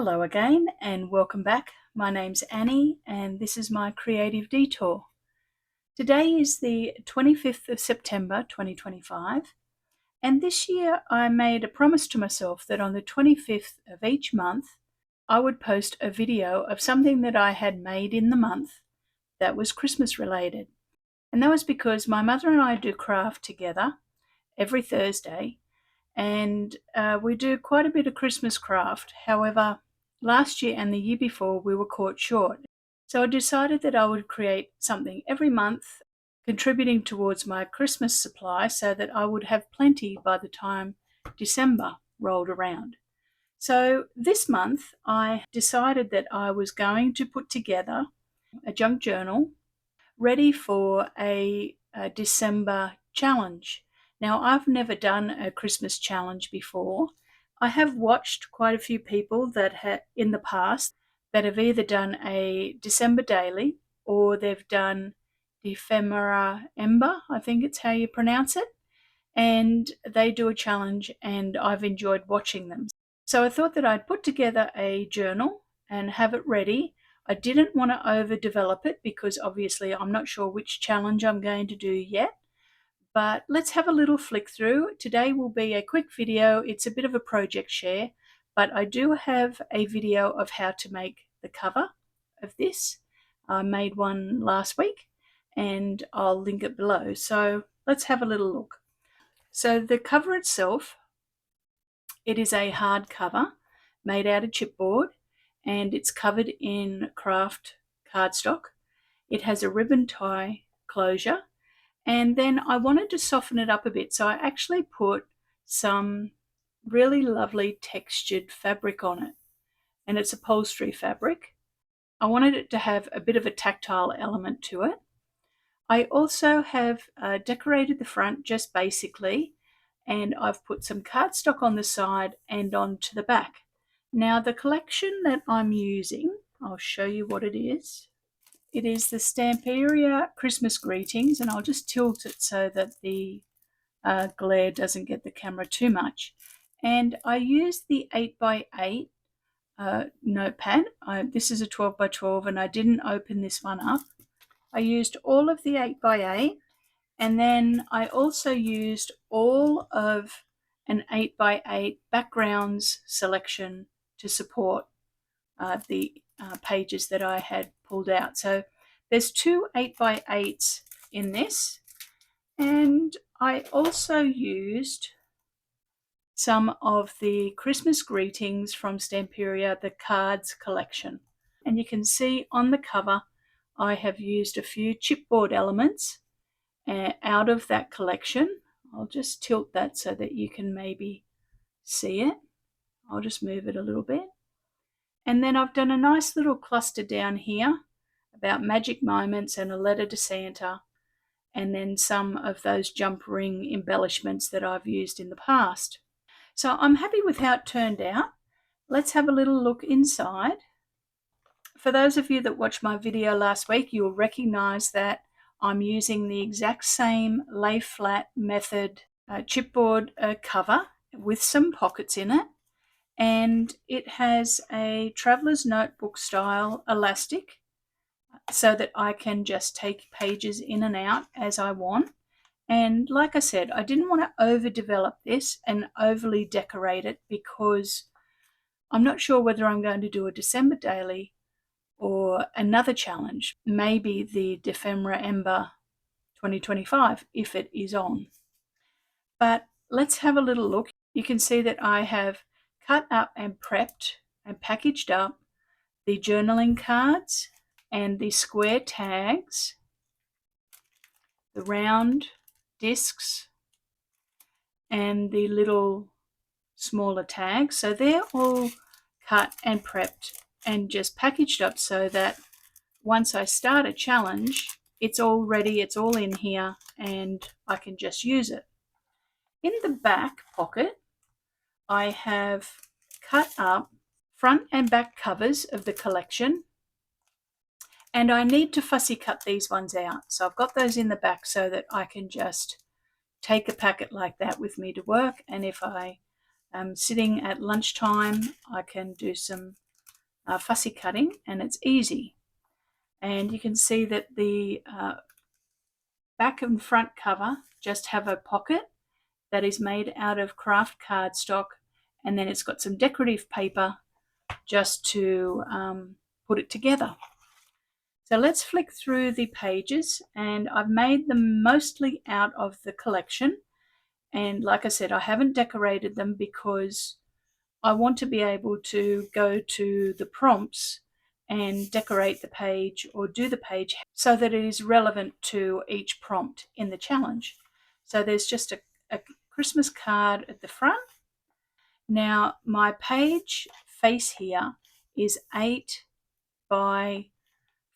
Hello again and welcome back. My name's Annie and this is my creative detour. Today is the 25th of September 2025 and this year I made a promise to myself that on the 25th of each month I would post a video of something that I had made in the month that was Christmas related. And that was because my mother and I do craft together every Thursday and we do quite a bit of Christmas craft. However, last year and the year before we were caught short. So I decided that I would create something every month contributing towards my Christmas supply so that I would have plenty by the time December rolled around. So this month I decided that I was going to put together a junk journal ready for a December challenge. Now, I've never done a Christmas challenge before. I have watched quite a few people that in the past that have either done a December daily or they've done the ephemera ember, I think it's how you pronounce it, and they do a challenge and I've enjoyed watching them. So I thought that I'd put together a journal and have it ready. I didn't want to overdevelop it because obviously I'm not sure which challenge I'm going to do yet. But let's have a little flick through. Today will be a quick video. It's a bit of a project share, but I do have a video of how to make the cover of this. I made one last week and I'll link it below. So let's have a little look. So the cover itself, it is a hard cover made out of chipboard and it's covered in craft cardstock. It has a ribbon tie closure. And then I wanted to soften it up a bit, so I actually put some really lovely textured fabric on it, and it's upholstery fabric. I wanted it to have a bit of a tactile element to it. I also have decorated the front just basically, and I've put some cardstock on the side and onto the back. Now the collection that I'm using, I'll show you what it is. It is the Stamperia Christmas Greetings, and I'll just tilt it so that the glare doesn't get the camera too much. And I used the 8x8 notepad. This is a 12x12 and I didn't open this one up. I used all of the 8x8 and then I also used all of an 8x8 backgrounds selection to support the pages that I had pulled out. So there's two 8x8s in this, and I also used some of the Christmas Greetings from Stamperia, the cards collection. And you can see on the cover I have used a few chipboard elements out of that collection. I'll just tilt that so that you can maybe see it. I'll just move it a little bit. And then I've done a nice little cluster down here about magic moments and a letter to Santa, and then some of those jump ring embellishments that I've used in the past. So I'm happy with how it turned out. Let's have a little look inside. For those of you that watched my video last week, you'll recognize that I'm using the exact same lay flat method chipboard cover with some pockets in it. And it has a traveler's notebook style elastic so that I can just take pages in and out as I want. And like I said, I didn't want to overdevelop this and overly decorate it because I'm not sure whether I'm going to do a December daily or another challenge, maybe the Ephemera Ember 2025 if it is on. But let's have a little look. You can see that I have cut up and prepped and packaged up the journaling cards and the square tags, the round discs, and the little smaller tags. So they're all cut and prepped and just packaged up so that once I start a challenge, it's all ready, it's all in here, and I can just use it. In the back pocket, I have cut up front and back covers of the collection, and I need to fussy cut these ones out. So I've got those in the back so that I can just take a packet like that with me to work, and if I am sitting at lunchtime, I can do some fussy cutting, and it's easy. And you can see that the back and front cover just have a pocket that is made out of craft cardstock, and then it's got some decorative paper just to put it together. So let's flick through the pages, and I've made them mostly out of the collection. And like I said, I haven't decorated them because I want to be able to go to the prompts and decorate the page or do the page so that it is relevant to each prompt in the challenge. So there's just a Christmas card at the front. Now my page face here is 8 by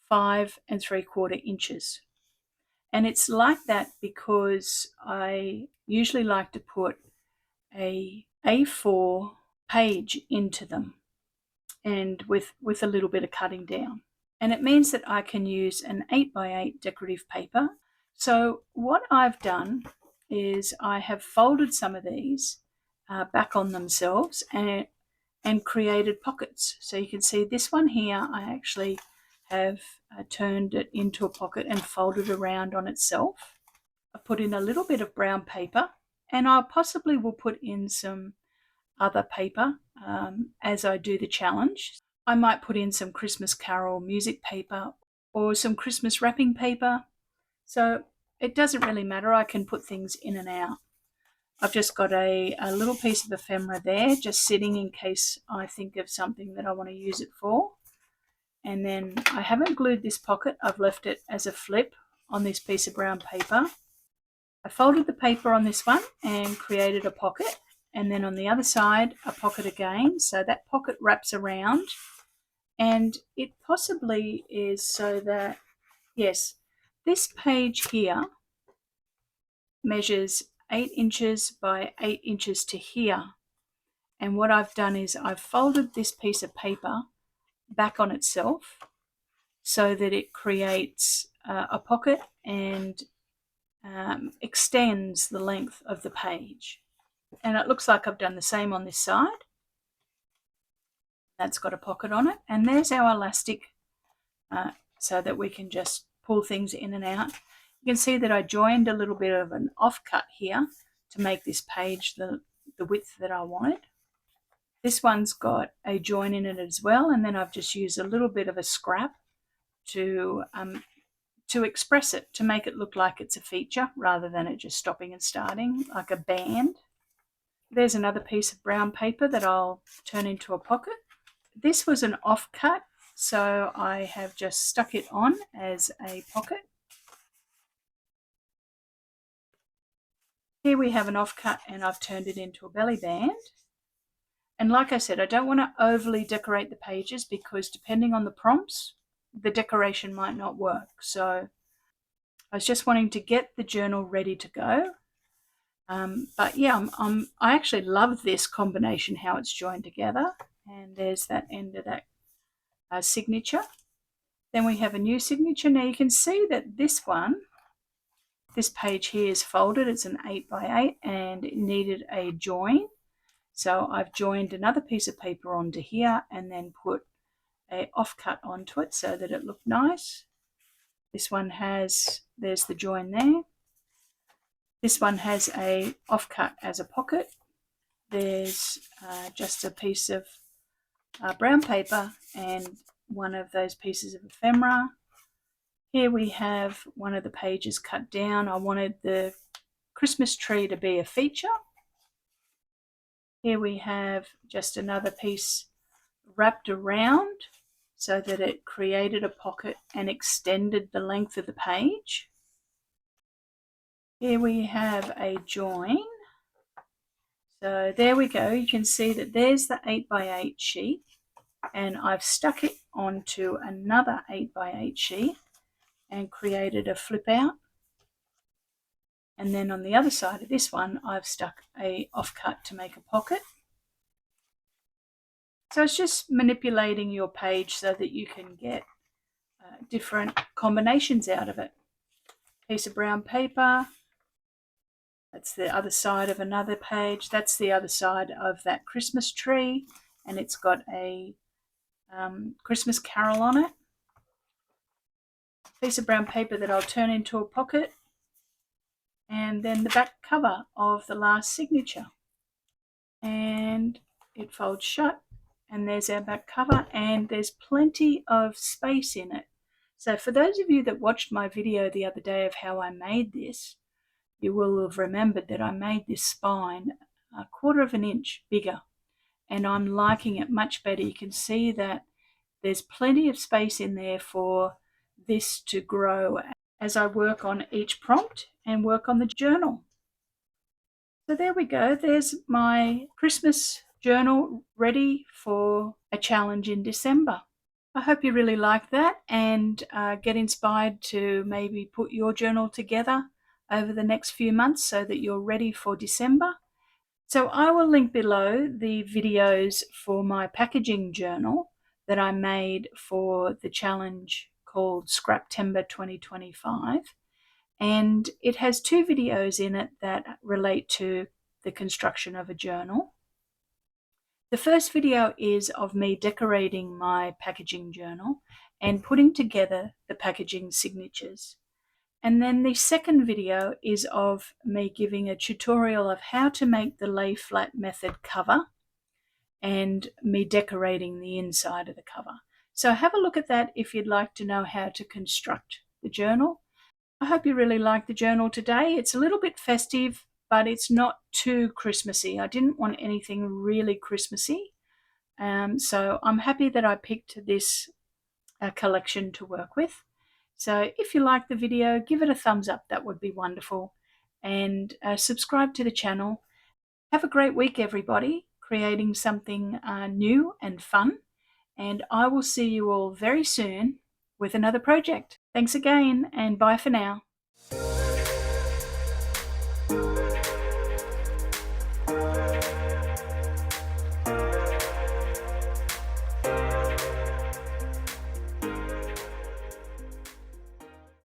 5 3/4 inches. And it's like that because I usually like to put a A4 page into them, and with a little bit of cutting down. And it means that I can use an 8 by 8 decorative paper. So what I've done is I have folded some of these back on themselves and created pockets. So you can see this one here, I actually have turned it into a pocket and folded around on itself. I put in a little bit of brown paper, and I possibly will put in some other paper as I do the challenge. I might put in some Christmas Carol music paper or some Christmas wrapping paper. So it doesn't really matter. I can put things in and out. I've just got a little piece of ephemera there, just sitting in case I think of something that I want to use it for. And then I haven't glued this pocket. I've left it as a flip on this piece of brown paper. I folded the paper on this one and created a pocket. And then on the other side, a pocket again. So that pocket wraps around. And it possibly is so that, yes, this page here measures 8 inches by 8 inches to here. And what I've done is I've folded this piece of paper back on itself so that it creates a pocket and extends the length of the page. And it looks like I've done the same on this side. That's got a pocket on it. And there's our elastic so that we can just pull things in and out. You can see that I joined a little bit of an offcut here to make this page the width that I wanted. This one's got a join in it as well, and then I've just used a little bit of a scrap to express it, to make it look like it's a feature rather than it just stopping and starting like a band. There's another piece of brown paper that I'll turn into a pocket. This was an offcut, so I have just stuck it on as a pocket. Here we have an offcut, and I've turned it into a belly band. And like I said, I don't want to overly decorate the pages because depending on the prompts, the decoration might not work. So I was just wanting to get the journal ready to go. But yeah, I actually love this combination, how it's joined together. And there's that end of that signature. Then we have a new signature. Now you can see that this page here is folded. It's an 8 by 8 and it needed a join. So I've joined another piece of paper onto here and then put a offcut onto it so that it looked nice. This one there's the join there. This one has a offcut as a pocket. There's just a piece of brown paper and one of those pieces of ephemera. Here we have one of the pages cut down. I wanted the Christmas tree to be a feature. Here we have just another piece wrapped around so that it created a pocket and extended the length of the page. Here we have a join. So there we go. You can see that there's the 8 by 8 sheet, and I've stuck it onto another 8 by 8 sheet and created a flip out. And then on the other side of this one, I've stuck a offcut to make a pocket. So it's just manipulating your page so that you can get different combinations out of it. Piece of brown paper. That's the other side of another page. That's the other side of that Christmas tree. And it's got a Christmas carol on it. Piece of brown paper that I'll turn into a pocket, and then the back cover of the last signature. And it folds shut, and there's our back cover, and there's plenty of space in it. So for those of you that watched my video the other day of how I made this, you will have remembered that I made this spine 1/4 of an inch bigger, and I'm liking it much better. You can see that there's plenty of space in there for this to grow as I work on each prompt and work on the journal. So there we go. There's my Christmas journal ready for a challenge in December. I hope you really like that and get inspired to maybe put your journal together over the next few months so that you're ready for December. So I will link below the videos for my packaging journal that I made for the challenge called Scraptember 2025. And it has 2 videos in it that relate to the construction of a journal. The first video is of me decorating my packaging journal and putting together the packaging signatures. And then the second video is of me giving a tutorial of how to make the lay flat method cover and me decorating the inside of the cover. So have a look at that if you'd like to know how to construct the journal. I hope you really like the journal today. It's a little bit festive, but it's not too Christmassy. I didn't want anything really Christmassy. So I'm happy that I picked this collection to work with. So if you like the video, give it a thumbs up. That would be wonderful. And subscribe to the channel. Have a great week, everybody, creating something new and fun. And I will see you all very soon with another project. Thanks again, and bye for now.